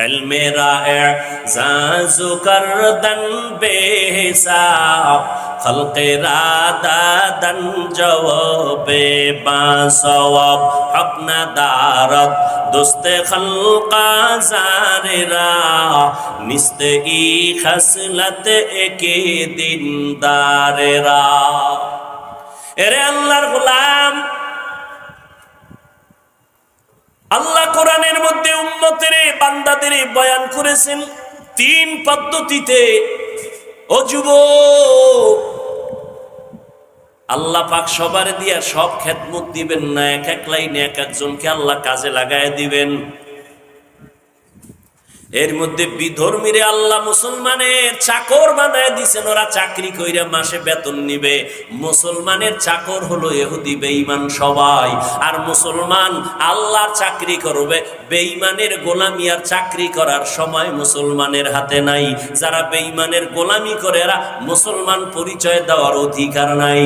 मेरा एजाज़ु करदन बेहिसाब खल्क़े रादादन जवाबे बासवाब हक न दारत दोस्ते खल्क़ा ज़ारिरा निस्ते ई खसलत एके दिनदारेरा। एरे अल्लाहर गुलाम, আল্লাহ কোরআনের মধ্যে উম্মতের বান্দাদের বয়ান করেছেন তিন পদ্ধতিতে। ও যুবক, আল্লাহ পাক সবার দিয়া সব খেদমত দিবেন না, এক এক লাইনে এক একজনকে আল্লাহ কাজে লাগায় দিবেন। এর মধ্যে বিধর্মীরে আল্লাহ মুসলমানের চাকর বানায় দিছেন, ওরা চাকরি কইরা মাসে বেতন নিবে। মুসলমানের চাকর হলো ইহুদি বেঈমান সবাই, আর মুসলমান আল্লাহর চাকরি করবে। বেঈমানের গোলামি আর চাকরি করার সময় মুসলমানের হাতে নাই। যারা বেঈমানের গোলামি করে এরা মুসলমান পরিচয় দেওয়ার অধিকার নাই।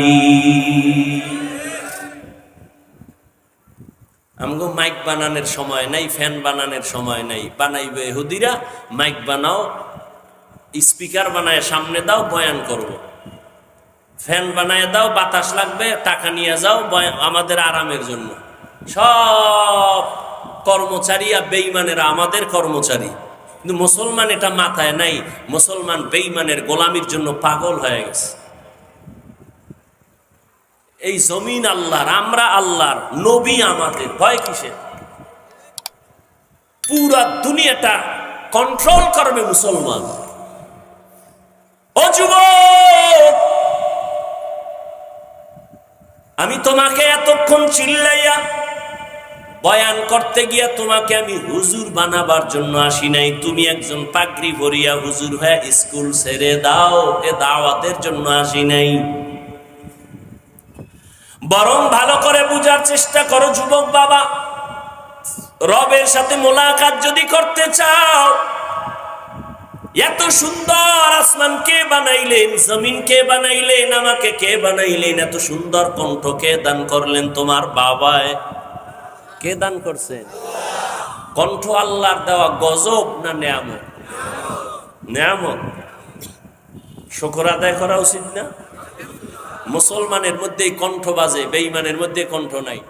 আমগো মাইক বানানোর সময় নাই, ফ্যান বানানোর সময় নাই। বানাইবে ইহুদিরা, মাইক বানাও, স্পিকার বানায় সামনে দাও, বয়ান করব। ফ্যান বানায় দাও, বাতাস লাগবে, টাকা নিয়ে যাও, আমাদের আরামের জন্য। সব কর্মচারী আর বেঈমানেরা আমাদের কর্মচারী, কিন্তু মুসলমান এটা মাথায় নাই। মুসলমান বেঈমানের গোলামির জন্য পাগল হয়ে গেছে। এই জমিন আল্লাহর, আমরা আল্লাহর, নবী আমাদের, ভয় কিসের? পুরা দুনিয়াটা কন্ট্রোল করবে মুসলমান। ও যুবক, আমি তোমাকে এতক্ষণ চিল্লাইয়া বয়ান করতে গিয়া তোমাকে আমি হুজুর বানাবার জন্য আসি নাই। তুমি একজন পাগড়ি পরিয়া হুজুর হয়ে স্কুল ছেড়ে দাও, এ দাওয়াতের জন্য আসি নাই। বরং ভালো করে বুঝার চেষ্টা করো যুবক বাবা, রবের সাথে মোলাকাত যদি করতে চাও, এত সুন্দর আসমান কে বানাইলেন, জমিন কে বানাইলেন, আমাকে কে বানাইলেন, এত সুন্দর কণ্ঠ কে দান করলেন? তোমার বাবায়। কে দান করছেন? কণ্ঠ আল্লাহর দেওয়া গজব না নেয়ামত? নেয়ামত। শুকর আদায় করা উচিত না? মুসলমানের মধ্যে কণ্ঠ বাজে, বেঈমানের মধ্যে কণ্ঠ নাই।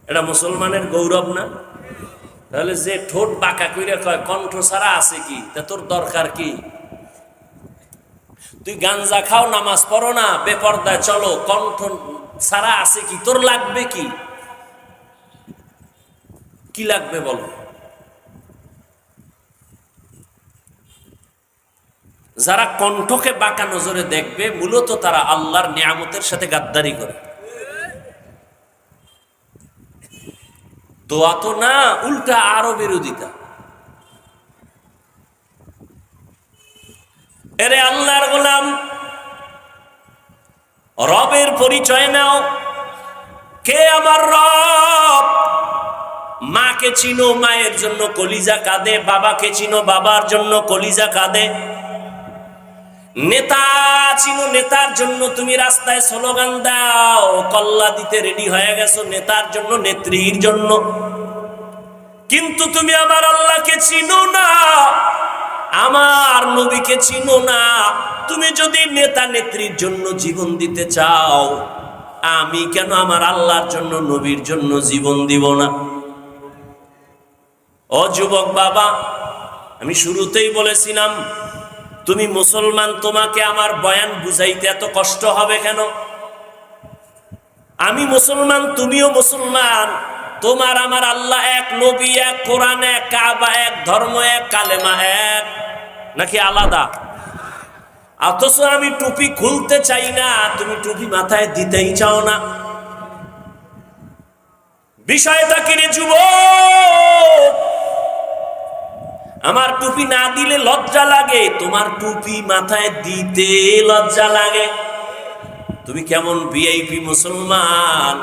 এটা মুসলমানের গৌরব না? তাহলে যে ঠোঁট বাঁকা কইরা কয় কণ্ঠ ছাড়া আছে কি, তা তোর দরকার কি? তুই গাঞ্জা খাও, নামাজ পড়ো না, বেপরদায় চলো, কণ্ঠ ছাড়া আছে কি? তোর লাগবে কি? কি লাগবে বলো? যারা কণ্ঠকে বাঁকা নজরে দেখবে, মূলত তারা আল্লাহর নিয়ামতের সাথে গাদ্দারি করে। দোয়া তো না, উল্টা আরো বিরোধিতা। এরে আল্লাহর গোলাম, রবের পরিচয় নাও। কে আমার রব? মাকে চিনো, মায়ের জন্য কলিজা কাঁদে। বাবাকে চিনো, বাবার জন্য কলিজা কাঁদে। নেতা চিনো, নেতার জন্য তুমি রাস্তায় স্লোগান দাও, কল্লা দিতে রেডি হয়ে গেছো নেতার জন্য, নেত্রীর জন্য। কিন্তু তুমি আমার আল্লাহকে চিনো না, আমার নবীকে চিনো না। তুমি যদি নেতা নেত্রীর জন্য জীবন দিতে চাও, আমি কেন আমার আল্লাহর জন্য, নবীর জন্য জীবন দিব না? ও যুবক বাবা, আমি শুরুতেই বলেছিলাম তুমি মুসলমান, তোমাকে আমার বয়ান বুঝাইতে এত কষ্ট হবে কেন? আমি মুসলমান, তুমিও মুসলমান। তোমার আমার আল্লাহ এক, নবী এক, কোরআন এক, কাবা এক, ধর্ম এক, কালেমা এক, নাকি আলাদা? অথচ আমি টুপি খুলতে চাই না, তুমি টুপি মাথায় দিতেই চাও না। বিষয়টা কি রে যুবক? আমার টুপি না দিলে লজ্জা লাগে, তোমার টুপি মাথায় দিতে লজ্জা লাগে। তুমি কেমন ভিআইপি মুসলমান?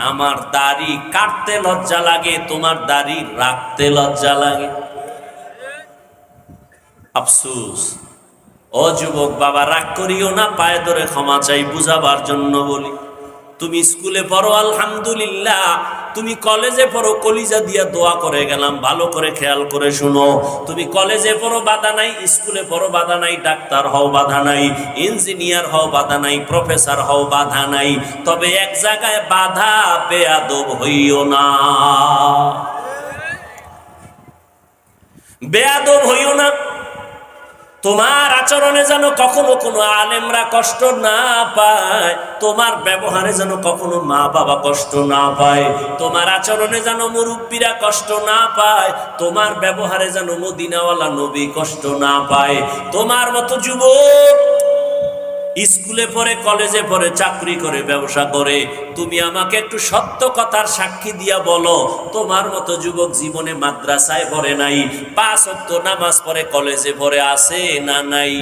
আমার দাড়ি কাটতে লজ্জা লাগে, তোমার দাড়ি রাখতে লজ্জা লাগে। আফসোস। ও যুবক বাবা, রাগ করিও না, পায়ে ধরে ক্ষমা চাই, বুঝাবার জন্য বলি। তুমি স্কুলে পড়ো আলহামদুলিল্লাহ, তুমি কলেজে পড়ো, কলিজা দিয়া দোয়া করে গেলাম, ভালো করে খেয়াল করে শুনো। তুমি কলেজে পড়ো বাধা নাই, স্কুলে পড়ো বাধা নাই, ডাক্তার হও বাধা নাই, ইঞ্জিনিয়ার হও বাধা নাই, প্রফেসর হও বাধা নাই, তবে এক জায়গায় বাধা, বেয়াদব হইও না। বেয়াদব হইও না। তোমার আচরণে যেন কখনো কোনো আলেমরা কষ্ট না পায়, তোমার ব্যবহারে যেন কখনো মা বাবা কষ্ট না পায়, তোমার আচরণে যেন মুরব্বীরা কষ্ট না পায়, তোমার ব্যবহারে যেন মদিনাওয়ালা নবী কষ্ট না পায়। তোমার মতো যুবক স্কুলে পড়ে, কলেজে পড়ে, চাকরি করে, ব্যবসা করে, তুমি আমাকে একটু সত্য কথার সাক্ষী দিয়া বলো, তোমার মতো যুবক জীবনে মাদ্রাসায় পড়ে নাই, 5 ওয়াক্ত নামাজ পড়ে, কলেজে পড়ে আছে না নাই?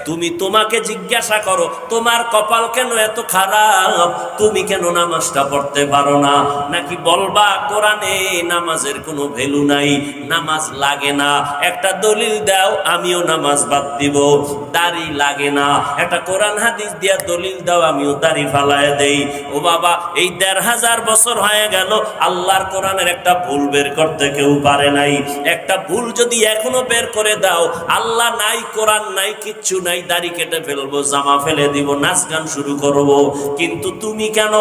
তুমি তোমাকে জিজ্ঞাসা করো, তোমার কপাল কেন এত খারাপ? তুমি কেন নামাজটা পড়তে পারো না? নাকি বলবা কোরআনে নামাজের কোনো ভ্যালু নাই, নামাজ লাগে না, একটা দলিল দাও, আমিও নামাজ বাদ দিব। দাড়ি লাগে না, একটা কোরআন হাদিস দিয়া দলিল দাও, আমিও দাড়ি ফালায় দেই। ও বাবা, এই 1500 বছর হয়ে গেল, আল্লাহর কোরআনের একটা ভুল বের করতে কেউ পারে নাই। একটা ভুল যদি এখনো বের করে দাও, আল্লাহ নাই, কোরআন নাই, কিচ্ছু নাই, দাড়ি কেটে ফেলবো, জামা ফেলে দিব, নাচ গান শুরু করব। কিন্তু তুমি কেন?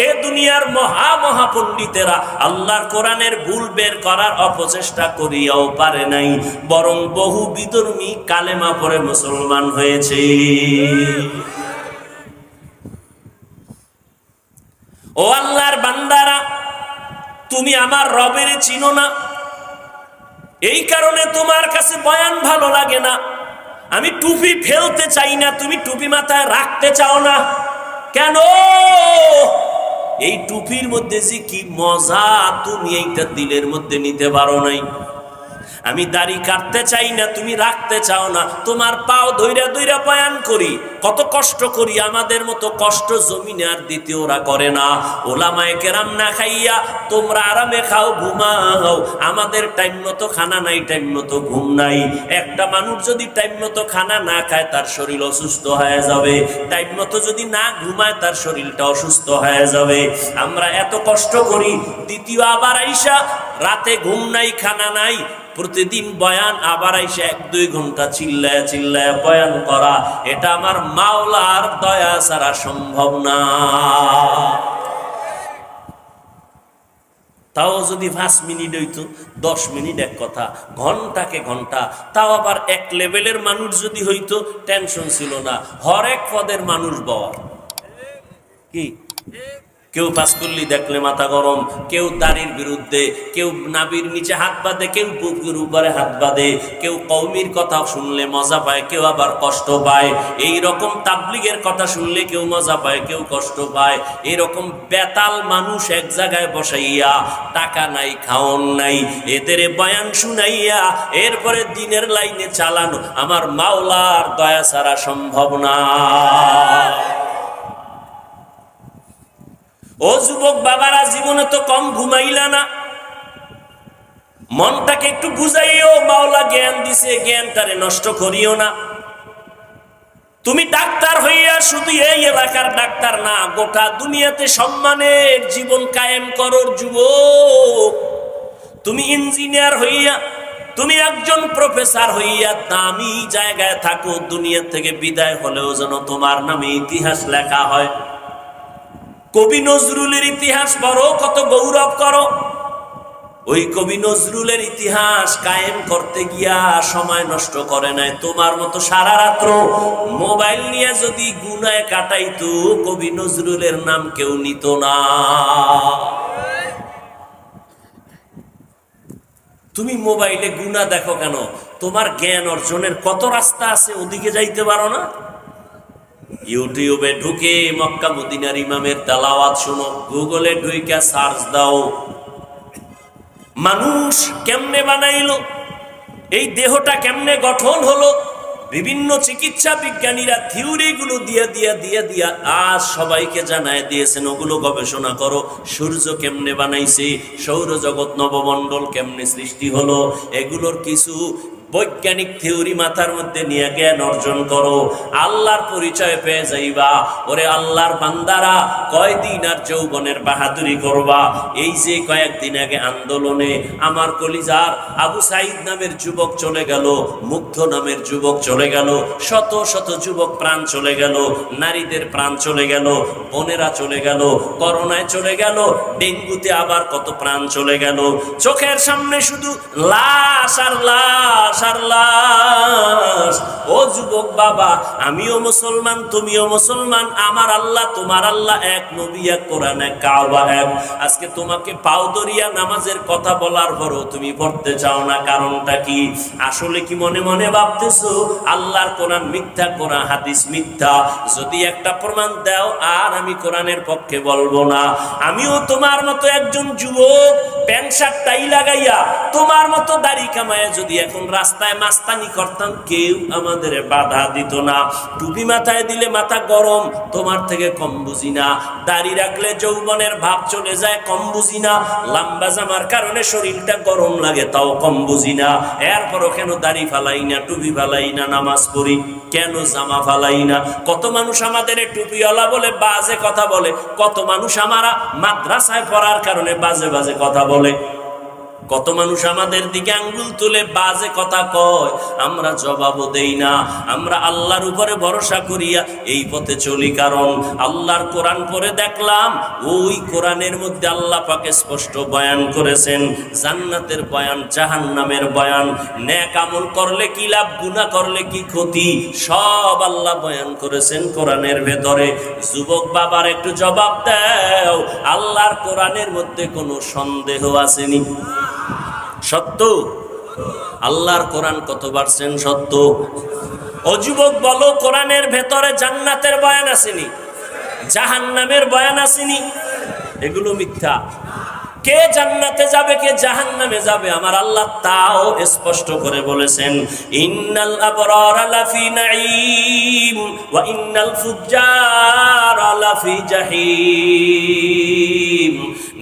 এ দুনিয়ার মহা মহা পণ্ডিতেরা আল্লাহর কোরআনের ভুল বের করার অপচেষ্টা করিয়াও পারে নাই, বরং বহু বিধর্মী কালেমা পড়ে মুসলমান হয়েছে। ও আল্লাহর বান্দারা, তুমি আমার রবের চিনো না, এই কারণে তোমার কাছে বয়ান ভালো লাগে না। আমি টুপি ফেলতে চাই না, তুমি টুপি মাথায় রাখতে চাও না কেন? এই টুপির মধ্যে যে কি মজা, তুমি এইটা দিলের মধ্যে নিতে পারো নাই। আমি দাড়ি কাটতে চাই না, তুমি রাখতে চাও না। তোমার পাও ধইরা ধইরা বয়ান করি, কত কষ্ট করি, আমাদের মতো কষ্ট জমিনে আর দ্বিতীয়রা করে না। ওলামায়ে কেরাম না খাইয়া তোমরা আরামে খাও, ঘুমাও, আমাদের টাইম মতো খানা নাই, টাইম মতো ঘুম নাই। একটা মানুষ যদি টাইম মতো খানা না খায়, তার শরীর অসুস্থ হয়ে যাবে, টাইম মতো যদি না ঘুমায়, তার শরীরটা অসুস্থ হয়ে যাবে। আমরা এত কষ্ট করি, দ্বিতীয় আবার আইসা রাতে ঘুম নাই, খানা নাই, প্রতিদিন বয়ান, আবার আইসা 1-2 ঘন্টা চিল্লায় চিল্লায় বয়ান করা, এটা আমার মাওলার দয়া ছাড়া সম্ভব না। তাও যদি 5 মিনিট হইতো, 10 মিনিট এক কথা, ঘন্টাকে ঘন্টা, তাও আবার এক লেভেলের মানুষ যদি হইতো, টেনশন ছিল না। হরেক পদের মানুষ বর কি, কেউ পাস করলি দেখলে মাথা গরম, কেউ দাড়ির বিরুদ্ধে, কেউ নাবির নিচে হাত বাঁধে, কেউ বুকের উপরে হাত বাঁধে, কেউ কওমির কথা শুনলে মজা পায়, কেউ আবার কষ্ট পায়। এই রকম তাবলিগের কথা শুনলে কেউ মজা পায়, কেউ কষ্ট পায়। এরকম বেতাল মানুষ এক জায়গায় বসাইয়া, টাকা নাই, খাওন নাই, এদের বয়ান শুনাইয়া এরপরে দিনের লাইনে চালানো আমার মাওলার দয়া ছাড়া সম্ভব না। ও যুবক বাবারা, জীবনে তো কম ঘুমাইলা না, মনটাকে একটু বুঝাইও, মাওলা জ্ঞান দিছে, জ্ঞানটারে নষ্ট করিও না। তুমি ডাক্তার হইয়া শুধু এই এলাকার ডাক্তার না, গোটা দুনিয়াতে সম্মানের জীবন কায়েম করো যুবক। তুমি ইঞ্জিনিয়ার হইয়া, তুমি একজন প্রফেসর হইয়া দামি জায়গায় থাকো, দুনিয়া থেকে বিদায় হলেও যেন তোমার নামে ইতিহাস লেখা হয়। কবি নজরুলের ইতিহাস পড়ো, কত গৌরব করো। ওই কবি নজরুলের ইতিহাস কায়েম করতে গিয়া সময় নষ্ট করে নাই। তোমার মতো সারা রাত্র মোবাইল নিয়ে যদি গুনায় কাটাইতো, কবি নজরুলের নাম কেউ নিত না। তুমি মোবাইলে গুনাহ দেখো কেন? তোমার জ্ঞান অর্জনের কত রাস্তা আছে, ওদিকে যাইতে পারো না? ইউটিউবে ঢুকে মক্কা মদিনার ইমামের তেলাওয়াত শোনো, গুগলে ঢুইকা সার্চ দাও, মানুষ কেমনে বানাইলো, এই দেহটা কেমনে গঠন হলো, বিভিন্ন চিকিৎসা বিজ্ঞানীরা থিওরি গুলো দিয়া দিয়া দিয়া দিয়া আজ সবাইকে জানায় দিয়েছেন, ওগুলো গবেষণা করো। সূর্য কেমনে বানাইছে, সৌরজগৎ নবমণ্ডল কেমনে সৃষ্টি হলো, এগুলোর কিছু বৈজ্ঞানিক থিওরি মাথার মধ্যে নিয়ে জ্ঞান অর্জন করো, আল্লাহর পরিচয় পেয়ে যাইবা। ওরে আল্লাহর বান্দারা, কয়দিন আর যৌবনের বাহাদুরি করবা? এই যে কয়েকদিন আগে আন্দোলনে আমার কলিজার আবু সাইদ নামের যুবক চলে গেল, মুগ্ধ নামের যুবক চলে গেল, শত শত যুবক প্রাণ চলে গেল, নারীদের প্রাণ চলে গেল, বোনেরা চলে গেল, করোনায় চলে গেল, ডেঙ্গুতে আবার কত প্রাণ চলে গেল। চোখের সামনে শুধু লাশ আর লাশ আর লাশ। ও যুবক বাবা, আমিও মুসলমান, তুমিও মুসলমান, আমার আল্লাহ তোমার আল্লাহ এক, নবী এক, কোরআন এক, কাবা এক। আজকে তোমাকে পাও দরিয়া নামাজের কথা বলার পরও তুমি পড়তে চাও না, কারণটা কি? আসলে কি মনে মনে ভাবতেছো আল্লাহর কোরআন মিথ্যা, কোরআন হাদিস মিথ্যা? যদি একটা প্রমাণ দাও আর আমি কোরআনের পক্ষে বলবো না। আমিও তোমার মতো একজন যুবক, প্যান্ট শার্ট টাই লাগাইয়া তোমার মতো দাড়ি কামায়া যদি এখন রাস্তায় মাস্তানি করতাম, কেউ আমাদের বাধা দিত না। টুপি মাথায় দিলে মাথা গরম, তোমার থেকে কম বুঝি না। দাড়ি রাখলে যৌবনের ভাব চলে যায়, কম বুঝি না। লম্বা জামার কারণে শরীরটা গরম লাগে, তাও কম বুঝি না। এরপরও কেন দাড়ি ফালাই না, টুপি ফালাই না, নামাজ পড়ি কেন, জামা ফালাই না? কত মানুষ আমাদের টুপিওয়ালা বলে বাজে কথা বলে, কত মানুষ আমারা মাদ্রাসায় পড়ার কারণে বাজে বাজে কথা বলে, কত মানুষ আমাদের দিকে আঙ্গুল তুলে বাজে কথা কয়, আমরা জবাবও দেই না। আমরা আল্লাহর উপরে ভরসা করিয়া এই পথে চলি, কারণ আল্লাহর কোরআন পড়ে দেখলাম ওই কোরআনের মধ্যে আল্লাহ পাকে স্পষ্ট বয়ান করেছেন জান্নাতের বয়ান, জাহান্নামের বয়ান, নেক আমল করলে কি লাভ, গুনাহ করলে কি ক্ষতি, সব আল্লাহ বয়ান করেছেন কোরআনের ভেতরে। যুবক বাবার একটু জবাব দাও, আল্লাহর কোরআনের মধ্যে কোনো সন্দেহ আসেনি? সত্য। আল্লাহর কোরআন কত পারছেন সত্য? ও যুবক বলো, কোরআনের ভেতরে জান্নাতের বয়ান আসেনি, জাহান্নামের বয়ান আসেনি? এগুলো মিথ্যা। কে জান্নাতে যাবে, কে জাহান্নামে যাবে, আমার আল্লাহ তাও স্পষ্ট করে বলেছেন, ইন্নাল আবরারা লাফি নাঈম ওয়া ইন্নাল ফুজ্জারা লাফি জাহিম।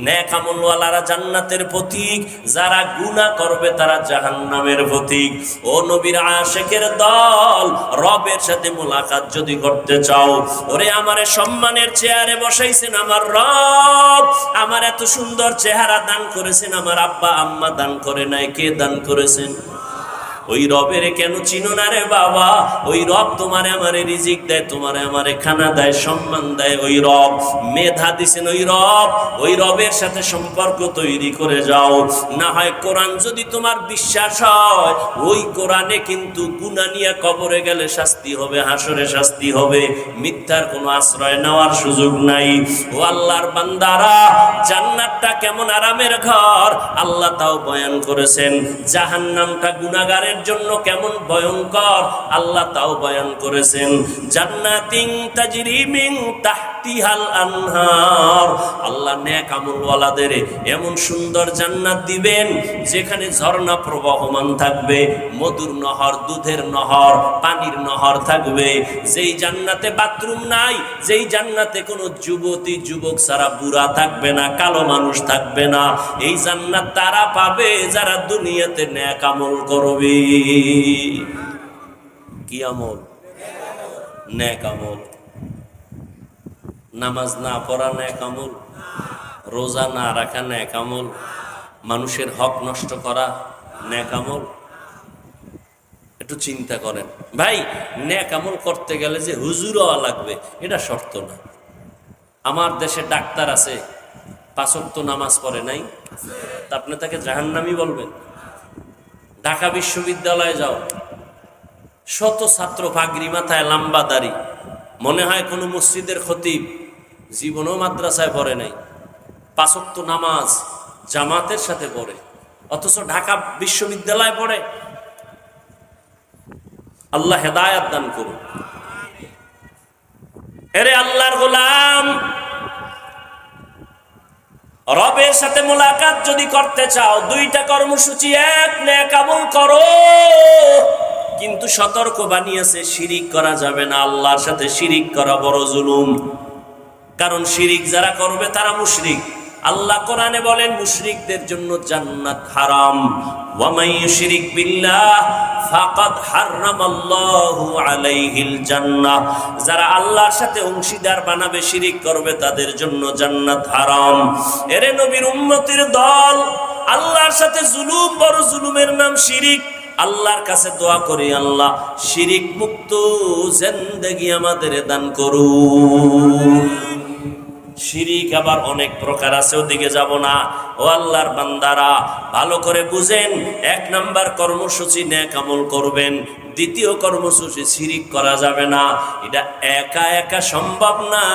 নেক আমলওয়ালারা জান্নাতের পথিক, যারা গুনাহ করবে তারা জাহান্নামের পথিক। ও নবীর আশিকের দল, রবের সাথে মোলাকাত যদি করতে চাও, ওরে আমারে সম্মানের চেয়ারে বসাইছেন আমার রব, আমার এত সুন্দর চেহারা দান করেছেন আমার আব্বা আম্মা দান করে নাই, কে দান করেছেন? ওই রবের কেন চিনো না রে বাবা? ওই রব তোমারে আমারে রিজিক দেয়, তোমারে আমারে খানা দেয়, সম্মান দেয়। ওই রব মেধা দিছেন, ওই রবের সাথে সম্পর্ক তৈরি করে যাও। না হয় কোরআন যদি তোমার বিশ্বাস হয়, ওই কোরআনে কিন্তু গুনাহ নিয়ে কবরে গেলে শাস্তি হবে, হাসরে শাস্তি হবে, মিথ্যার কোনো আশ্রয় নেওয়ার সুযোগ নাই। ও আল্লাহর বান্দারা, জান্নাতটা কেমন আরামের ঘর আল্লাহ তাও বয়ান করেছেন, জাহান্নামটা গুনাহগারের জন্য কেমন ভয়ঙ্কর আল্লাহ তাও বয়ান করেছেন। জান্নাতিন তাজরি মিন তাহতিহাল আনহার, আল্লাহ নেক আমলওয়ালাদের এমন সুন্দর জান্নাত দিবেন যেখানে ঝর্ণা প্রবাহমান থাকবে, মধুর নহর, দুধের নহর, পানির নহর থাকবে। যেই জান্নাতে বাথরুম নাই, যেই জান্নাতে কোনো যুবতী যুবক ছাড়া বুড়া থাকবে না, কালো মানুষ থাকবে না, এই জান্নাত তারা পাবে যারা দুনিয়াতে নেক আমল করবে। কি আমল? নেক আমল। নামাজ না পড়া নেক আমল, রোজা না রাখা নেক আমল, মানুষের হক নষ্ট করা নেক আমল। একটু চিন্তা করেন ভাই, নেক আমল করতে গেলে যে হুজুর হওয়া লাগবে এটা শর্ত না। আমার দেশে ডাক্তার আছে, 5 ওয়াক্ত নামাজ পড়ে নাই, তা আপনি তাকে জাহান্নামী বলবেন? ঢাকা বিশ্ববিদ্যালয়ে যাও, শত ছাত্র, পাগড়ি মাথায়, লম্বা দাড়ি, মনে হয় কোনো মসজিদের খতিব, জীবনও মাদ্রাসায় পড়ে নাই, 5 ওয়াক্ত নামাজ জামাতের সাথে পড়ে, অথচ ঢাকা বিশ্ববিদ্যালয়ে পড়ে। আল্লাহ হেদায়েত দান করুন। এরে আল্লাহর গোলাম, রবের সাথে মোলাকাত যদি করতে চাও, 2টা কর্মসূচি। এক, নেক আমল করো, কিন্তু সতর্ক বানিয়েছে শিরিক করা যাবে না। আল্লাহর সাথে শিরিক করা বড় জুলুম, কারণ শিরিক যারা করবে তারা মুশরিক। আল্লাহ কোরআনে বলেন মুশরিকদের জন্য জান্নাত হারাম। ওয়া মান ইউশরিক বিল্লাহ ফাকাদ হারামাল্লাহু আলাইহিল জান্নাহ, যারা আল্লাহর সাথে অংশীদার বানাবে, শিরিক করবে, তাদের জন্য জান্নাত হারাম। এরে নবীর উম্মতের দল, আল্লাহর সাথে জুলুম, বড় জুলুমের নাম শিরিক। আল্লাহর কাছে দোয়া করি, আল্লাহ শিরিক মুক্ত জিন্দেগি আমাদের দান করুন। শিরিক আবার অনেক প্রকার আছে, ওদিকে যাব না। ও আল্লাহর বান্দারা, ভালো করে বুঝেন। 1 নাম্বার কর্মসূচি নেক আমল করবেন। দ্বিতীয় কর্মসূচি শিরিক করা যাবে না। এটা একা একা সম্ভব না,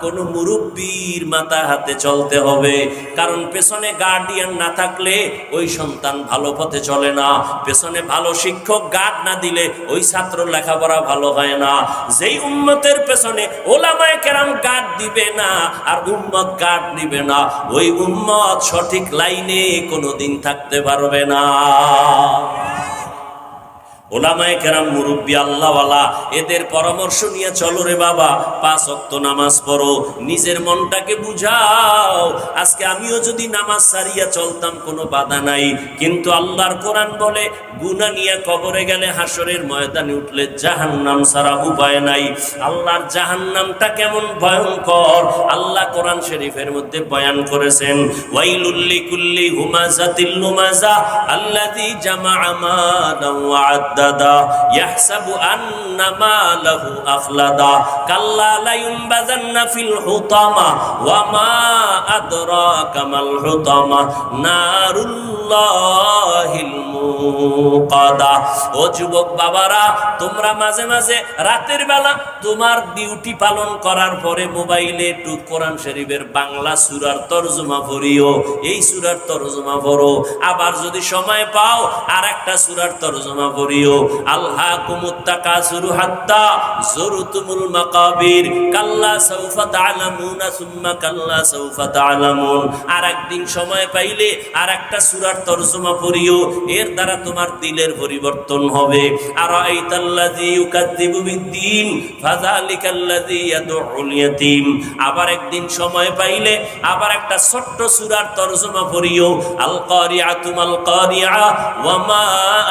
কোনো মুরব্বীর মাথা হাতে চলতে হবে। কারণ পেছনে গার্ডিয়ান না থাকলে ওই সন্তান ভালো পথে চলে না। পেছনে ভালো শিক্ষক গার্ড না দিলে ওই ছাত্র লেখাপড়া ভালো হয় না। যেই উম্মতের পেছনে ওলামায়ে কেরাম গার্ড দিবে না আর উম্মত গার্ড দিবে না, ওই উম্মত সঠিক লাইনে কোনোদিন থাকতে পারবে না। ওলামায়ে কেরাম, মুরব্বী, আল্লাহওয়ালা, এদের পরামর্শ নিয়ে চলো রে বাবা। 5 ওয়াক্ত নামাজ পড়ো, নিজের মনটাকে বুঝাও। আজকে আমিও যদি নামাজ সারিয়া চলতাম কোনো বাধা নাই, কিন্তু আল্লাহর কোরআন বলে গুনাহ নিয়ে কবরে গেলে, হাসরের ময়দানে উঠলে জাহান্নাম ছাড়া উপায় নাই। আল্লাহর জাহান্নামটা কেমন ভয়ঙ্কর আল্লাহ কোরআন শরীফের মধ্যে বয়ান করেছেন। ওয়াইলুল লিকুল্লি হুমাযাতিল লুমাযা আল্লাযী জামাআ মালান ওয়া আদ্দাদা ইয়াহসাবু আন্না মালাহু আখলাদা কাল্লা লা ইউনবাযান্না ফিল হুতামা ওয়া মা আদরাকা মাল হুতামা নারুল্লাহিল মুকাদা। ও যুবক বাবারা, তোমরা মাঝে মাঝে রাতের বেলা তোমার ডিউটি পালন করার পরে মোবাইলে একটু কোরআন শরীফের বাংলা সূরার তরজমা পড়িও। এই সূরার তরজমা পড়ো। আবার যদি সময় পাও আর একটা সূরার তরজমা পড়িও। আলহাকুমুত তাকাসুরু হাত্তা যুরতুমুল মাকাবির কাল্লা সাউফা তা'লামুনা সুম্মা কাল্লা সাউফা তা'লামুন। আর একদিন সময় পাইলে আর একটা সূরার তরজমা পড়িও। এর দ্বারা তোমার দিলের পরিবর্তন হবে। আরাআইতাল্লাযী ইউকাযযিবু বিদ্দীন ফাযালিকাল্লাযী ইয়াদউল ইয়াতীম। আবার একদিন সময় পাইলে আবার একটা ছোট্ট সূরার তরজমা পড়িও। আল কারিআতু মাল কারিআ ওয়া মা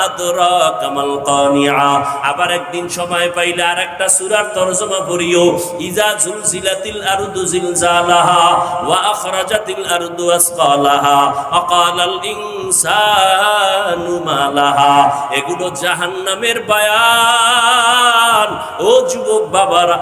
আদরাকা মাল কারিআ। আবার একদিন সময় পাইলে আর একটা সূরার তরজমা পড়িও। ইযা জুলজিলাতিল আরদু জিলজালাহা ওয়া আখরাজাতিল আরদু আসকালাহা ওয়া ক্বালাল ইনসানু মা লাহা। এগুলো জাহান্নামের বয়ান। ও যুবক বাবারা,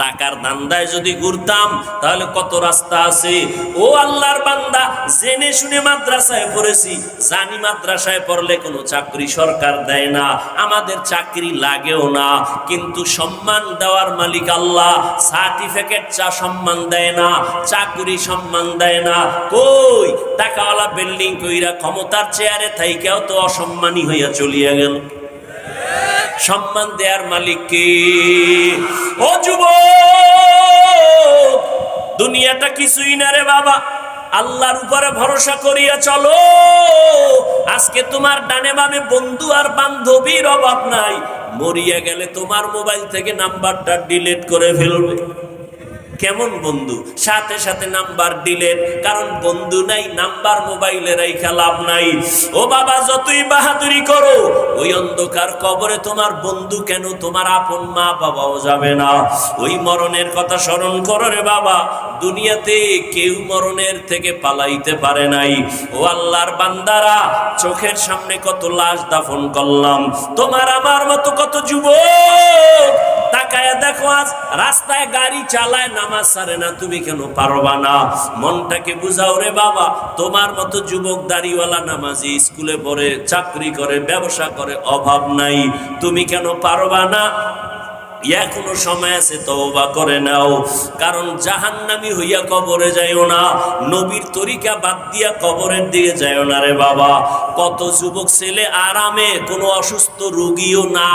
টাকার ধান্দায় যদি ঘুরতাম তাহলে কত রাস্তা আছে। ও আল্লাহর বান্দা, জেনে শুনে মাদ্রাসায় পড়েছি, জানি মাদ্রাসায় পড়লে কোনো চাকরি সরকার দেয় না, আমাদের চাকরি লাগেও না, কিন্তু সম্মান দেওয়ার মালিক আল্লাহ। সার্টিফিকেট সম্মান দেয় না, চাকরি সম্মান দেয় না। কই টাকাওয়ালা বিল্ডিং কইরা ক্ষমতার চেয়ারে থাইকাও তো অসম্মানী হইয়া চলিয়া গেল। সম্মান দেয়ার মালিক কে? ও যুবক, দুনিয়াটা কিছুই না রে বাবা। আল্লাহর উপরে ভরসা করিয়া চলো। আজকে তোমার ডানে বামে বন্ধু আর বান্ধবীর অভাব নাই। মরিয়া গেলে তোমার মোবাইল থেকে নাম্বারটা ডিলিট করে ফেলবে। কেমন বন্ধু? সাথে সাথে নাম্বার ডিলিট। কারণ বন্ধু নাই, নাম্বার মোবাইলে রাইখা লাভ নাই। ও বাবা, যতই বাহাদুরি করো, ওই অন্ধকার কবরে তোমার বন্ধু কেন, তোমার আপন মা বাবাও যাবে না। ওই মরণের কথা স্মরণ করো রে বাবা। দুনিয়াতে কেউ মরণের থেকে পালাইতে পারে নাই। ও আল্লাহর বান্দারা, চোখের সামনে কত লাশ দাফন করলাম। তোমার আমার মতো কত যুবক তাকায় দেখো, আজ রাস্তায় গাড়ি চালায়, নামাজ ছাড়ে না। তুমি কেন পারবা না? মনটাকে বুঝাও রে বাবা। তোমার মতো যুবক দাড়িওয়ালা নামাজি, স্কুলে পড়ে, চাকরি করে, ব্যবসা করে, অভাব নাই। তুমি কেন পারবা না? এখনো সময় আছে, তওবা করে নাও। কারণ জাহান্নামী হইয়া কবরে যাইও না। নবীর তরিকা বাদ দিয়া কবরের দিকে যাইও না রে বাবা। কত যুবক ছেলে আরামে, কোনো অসুস্থ রোগীও না,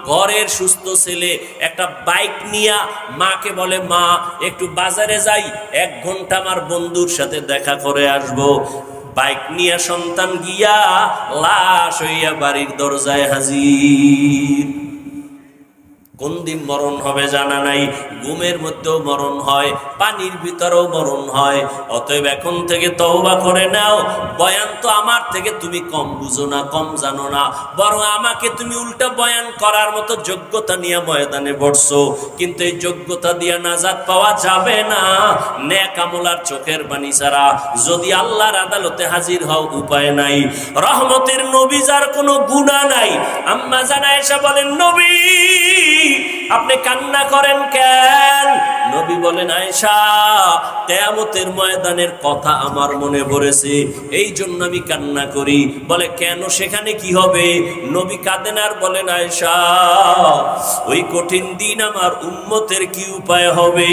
ঘরের সুস্থ ছেলে একটা বাইক নিয়া মাকে বলে, মা একটু বাজারে যাই, 1 ঘন্টা আমার বন্ধুর সাথে দেখা করে আসবো। বাইক নিয়া সন্তান গিয়া লাশ হইয়া বাড়ির দরজায় হাজির। কোন দিন মরণ হবে জানা নাই, ঘুমের মধ্যেও মরণ হয়, পানির ভিতরেও মরণ হয়। অতএব এখন থেকে তওবা করে নাও। বয়ান তো আমার থেকে তুমি কম বুঝো না, কম জানো না, বরং আমাকে তুমি উল্টা বয়ান করার মতো যোগ্যতা নিয়ে ময়দানে বসছো, কিন্তু এই যোগ্যতা দিয়ে নাজাত পাওয়া যাবে না নেক আমল আর চোখের পানি ছাড়া। যদি আল্লাহর আদালতে হাজির হও, উপায় নাই। রহমতের নবী যার কোনো গুনাহ নাই, আম্মা জান আয়েশা বলেন, নবী আপনি কান্না করেন কেন? নবী বলেন, আয়েশা কিয়ামতের ময়দানের কথা আমার মনে পড়েছে, এই জন্য আমি কান্না করি। বলে কেন, সেখানে কি হবে? নবী কাঁদেন আর বলেন, আয়েশা ওই কঠিন দিন আমার উম্মতের কি উপায় হবে?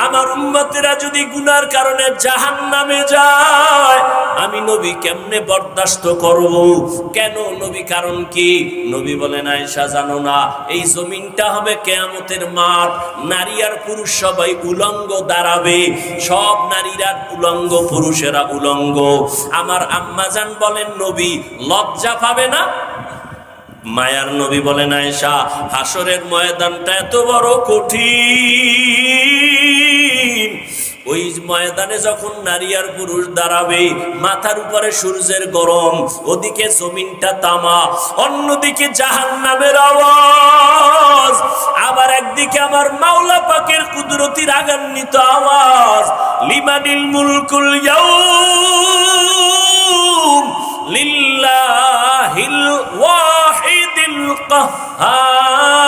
আমার উম্মতেরা যদি গুনার কারণে জাহান্নামে যায়, আমি নবী কেমনে বরদাস্ত করব? কেন নবী, কারণ কি? নবী বলেন, আয়েশা জানো না, এই জমিনটা হবে কিয়ামতের মাঠ, নারী আর পুরুষ সবাই উলঙ্গ দাঁড়াবে, সব নারীরা উলঙ্গ, পুরুষেরা উলঙ্গ। আমার আম্মাজান বলেন, নবী লজ্জা পাবে না? মায়ার নবী বলেন, আয়েশা হাসরের ময়দানটা এত বড় কঠিন, ওই ময়দানে যখন নারী আর পুরুষ দাঁড়াবে, মাথার উপরে সূর্যের গরম, ওদিকে জমিনটা তামা, অন্যদিকে জাহান্নামের আওয়াজ, আবার একদিকে আমার মাওলা পাকের কুদরতি রাগান্বিত আওয়াজ, লিমানিল মুলকুল ইয়াউম লিল্লাহিল ওয়াহিদিল কাহ্হার।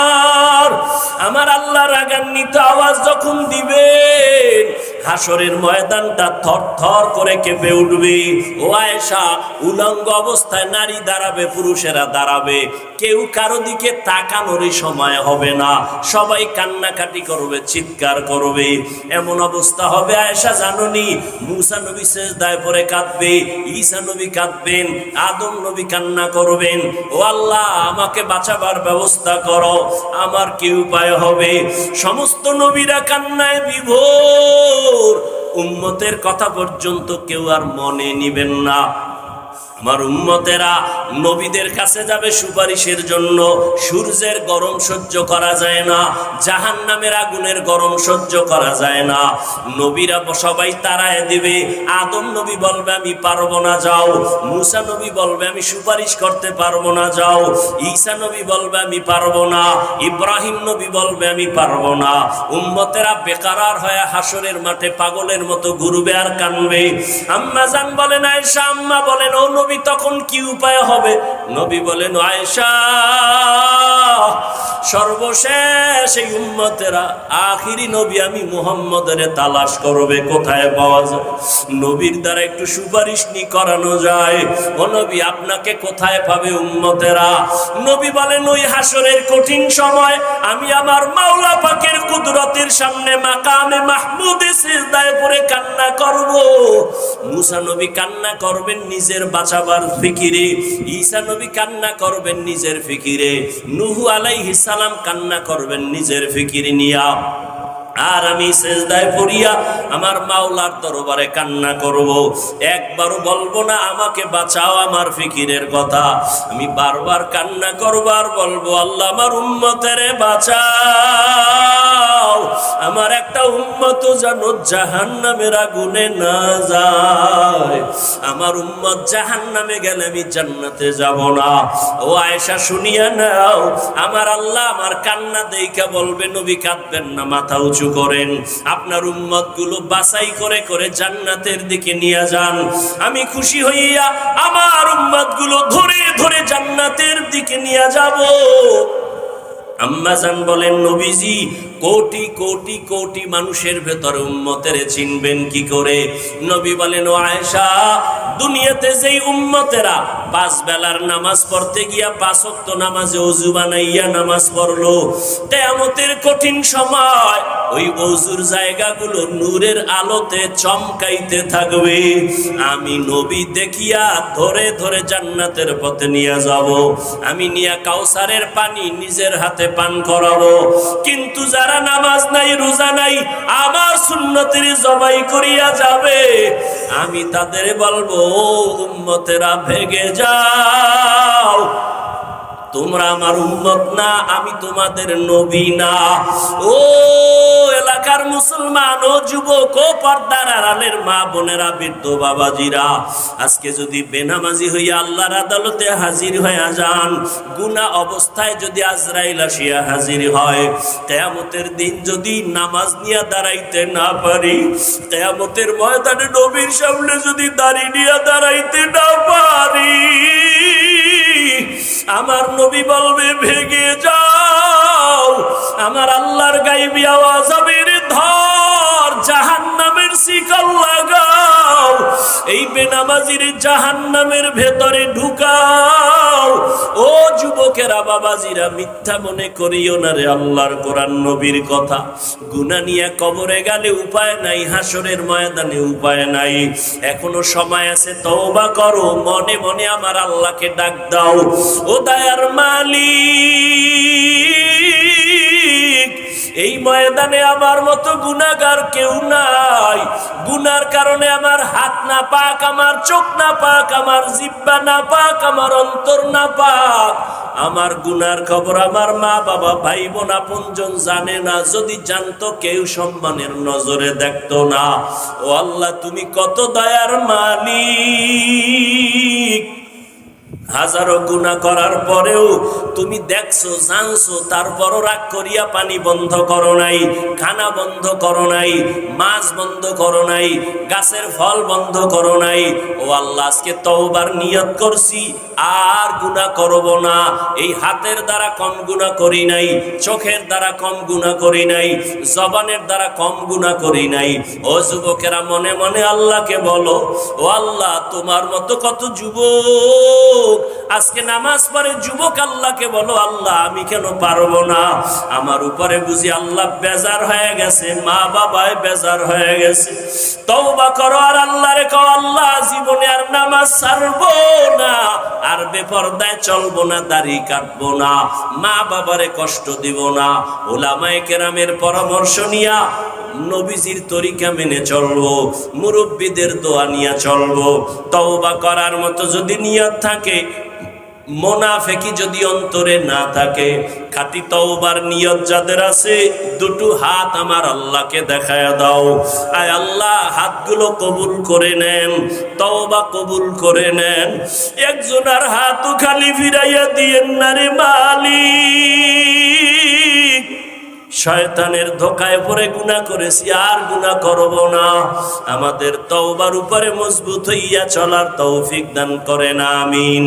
আমার আল্লাহ রাগান্বিত আওয়াজ যখন দিবেন, হাসরের ময়দানটা থর থর করে কেঁপে উঠবে। ও আয়েশা, উলঙ্গ অবস্থায় নারী দাঁড়াবে, পুরুষেরা দাঁড়াবে, কেউ কারো দিকে তাকানোরই সময় হবে না, সবাই কান্নাকাটি করবে, চিৎকার করবে। এমন অবস্থা হবে আয়েশা জাননি, মুসা নবী সিজদায় পড়ে কাঁদবে, ঈসা নবী কাঁদবেন, আদম নবী কান্না করবেন, ও আল্লাহ আমাকে বাঁচাবার ব্যবস্থা করো, আমার কি উপায় হবে? সমস্ত নবীরা কান্নায় বিভোর, উম্মতের কথা পর্যন্ত কেউ আর মনে নিবেন না। আমার উম্মতেরা নবীদের কাছে যাবে সুপারিশের জন্য। সূর্যের গরম সহ্য করা যায় না, জাহান্নামের আগুনের গরম সহ্য করা যায় না, নবীরা সবাই তাড়ায় দিবে। আদম নবী বলবে আমি পারবো না, যাও। মুসা নবী বলবে আমি সুপারিশ করতে পারবো না, যাও। ঈসা নবী বলবে আমি পারবো না, ইব্রাহিম নবী বলবে আমি পারবো না। উম্মতেরা বেকারার হয়ে হাসরের মাঠে পাগলের মতো ঘুরবে আর কানবে। আম্মা জান বলেন, আয়েশা আম্মা বলেন, ও নবী তখন কি উপায় হবে? নবী বলেন, আয়েশা সর্বশেষ এই উম্মতেরা আখিরি নবী আমি মুহাম্মদের তালাশ করবে, কোথায় পাওয়া যায়? নবীর দ্বারা একটু সুপারিশ নি করানো যায়। ও নবী আপনাকে কোথায় পাবে উম্মতেরা? নবী বলেন, ওই হাসরের কঠিন সময় আমি আমার মাওলা পাকের কুদরতের সামনে মাকামে মাহমুদে সিজদায় পড়ে কান্না করব। মুসা নবী কান্না করবেন নিজের বাঁচাবার ফিকিরে, ঈসা নবী কান্না করবেন নিজের ফিকিরে, নূহ আলাইহিস সালাম কান্না করবেন নিজের ফিকিরে নিয়া, আর আমি সিজদায় পড়িয়া আমার মাওলার দরবারে কান্না করব। একবারও বলবো না আমাকে বাঁচাও আমার ফিকিরের কথা, আমি বারবার কান্না করব আর বলবো, আল্লাহ আমার উম্মতেরে বাঁচাও, আমার একটা উম্মত যেন জাহান্নামের আগুনে না যায়, আমার উম্মত জাহান্নামে গেলে আমি জান্নাতে যাব না। ও আয়েশা শুনিয়া নাও, আমার আল্লাহ আমার কান্না দেইখা বলবে, নবী কাঁদবেন না, মাথা উঁচু করেন, আপনার উম্মত গুলো বাছাই করে করে জান্নাতের দিকে নিয়ে যান, আমি খুশি হইয়া আমার উম্মত গুলো ধরে ধরে জান্নাতের দিকে নিয়ে যাব। আম্মা জান বলেন, নবীজি কোটি কোটি কোটি মানুষের ভেতরে উম্মতের চিনবেন কি করে? নবী বলেন, ও আয়েশা দুনিয়াতে যেই উম্মতেরা 5 বেলার নামাজ পড়তে গিয়া 5 ওয়াক্ত নামাজে ওযু বানাইয়া নামাজ পড়লো, কিয়ামতের কঠিন সময় ওই ওযুর জায়গাগুলো নূরের আলোতে চমকাইতে থাকবে, আমি নবী দেখিয়া ধরে ধরে জান্নাতের পথে নিয়ে যাব, আমি নিয়া কাউসারের পানি নিজের হাতে পান করাবো। কিন্তু যারা নামাজ নাই, রোজা নাই, আমার সুন্নতের জবাই করিয়া যাবে, আমি তাদের বলবো, উম্মতেরা ভেগে যাও, তোমরা তোমরা আমার উম্মত না, আমি তোমাদের নবী না। ও এলাকার মুসলমান, ও যুবক, ও পর্দার আড়ালের মা বোনেরা, বৃদ্ধ বাবাজিরা, আজকে যদি বেনামাজি হইয়া আল্লাহর আদালতে হাজির হয়ে যান, গুনাহ অবস্থায় যদি আজরাইল আসিয়া হাজির হয়, কিয়ামতের দিন যদি নামাজ নিয়ে দাঁড়াইতে না পারি, কিয়ামতের ময়দানে নবীর সামনে যদি দাড়ি নিয়ে দাঁড়াইতে না পারি, আমার নবী বলবে ভেগে যাও। আমার আল্লাহর গায়বী আওয়াজ হবে, রে ধর, জাহান্নামের শিকল লাগাও, এই বেনামাজির জাহান্নামের ভেতরে ঢুকাও। ও যুবকেরা, বাবাজিরা, মিথ্যা মনে করিও না রে আল্লাহর কোরআন নবীর কথা। গুনাহ নিয়ে কবরে গেলে উপায় নাই, হাসরের ময়দানে উপায় নাই। এখনো সময় আছে, তওবা করো, মনে মনে আমার আল্লাহকে ডাক দাও। ও দয়ার মালিক, এই ময়দানে আমার মতো গুনাহগার কেউ নাই। গুনার কারণে আমার হাত না পাক, আমার চোখ না পাক, আমার জিহ্বা না পাক, আমার অন্তর না পাক। আমার গুনার খবর আমার মা বাবা, ভাই বোন, আপনজন জানে না। যদি জানতো, কেউ সম্মানের নজরে দেখতো না। ও আল্লাহ, তুমি কত দয়ার মালিক। হাজারো গুনাহ করার পরেও তুমি দেখছো, জানছো, তারপরও রাগ করিয়া পানি বন্ধ করো নাই, খানা বন্ধ করো নাই, মাছ বন্ধ করো নাই, গাছের ফল বন্ধ করো নাই। ও আল্লাহ, আজকে তওবার নিয়ত করছি, আর গুনাহ করব না। এই হাতের দ্বারা কম গুনাহ করি নাই, চোখের দ্বারা কম গুনাহ করি নাই, জবানের দ্বারা কম গুনাহ করি নাই। ও যুবকেরা, মনে মনে আল্লাহকে বলো, ও আল্লাহ, তোমার মতো কত যুবক আজকে নামাজ পড়ে। যুবক আল্লাহকে বলো, আল্লাহ, আমি কেন পারবো না? আমার উপরে বুঝি আল্লাহ বেজার হয়ে গেছে, মা বাবায় বেজার হয়ে গেছে। তওবা করো আর আল্লাহরে কও, আল্লাহ, জীবনে আর নামাজ ছাড়বো না, আর বেপরদায় চলবো না, দাড়ি কাটবো না, মা বাবারে কষ্ট দিব না। উলামায়ে কেরামের পরামর্শ নিয়া নবীজির তরিকা মেনে চলবো, মুরব্বীদের দোয়া নিয়ে চলবো। তওবা করার মতো যদি নিয়ত থাকে, মুনাফিকি যদি অন্তরে না থাকে, খাঁটি তওবার নিয়ত যাদের আছে, দুটো হাত আমার আল্লাহকে দেখায়া দাও। আয় আল্লাহ, হাতগুলো কবুল করে নেন, তওবা কবুল করে নেন। একজনের হাতও খালি ফিরাইয়া দিয়েন না রে মালিক। শয়তানের ধোকায় পড়ে গুনাহ করেছি, আর গুনাহ করব না। আমাদের তওবার উপরে মজবুত হইয়া চলার তৌফিক দান করেন, আমিন।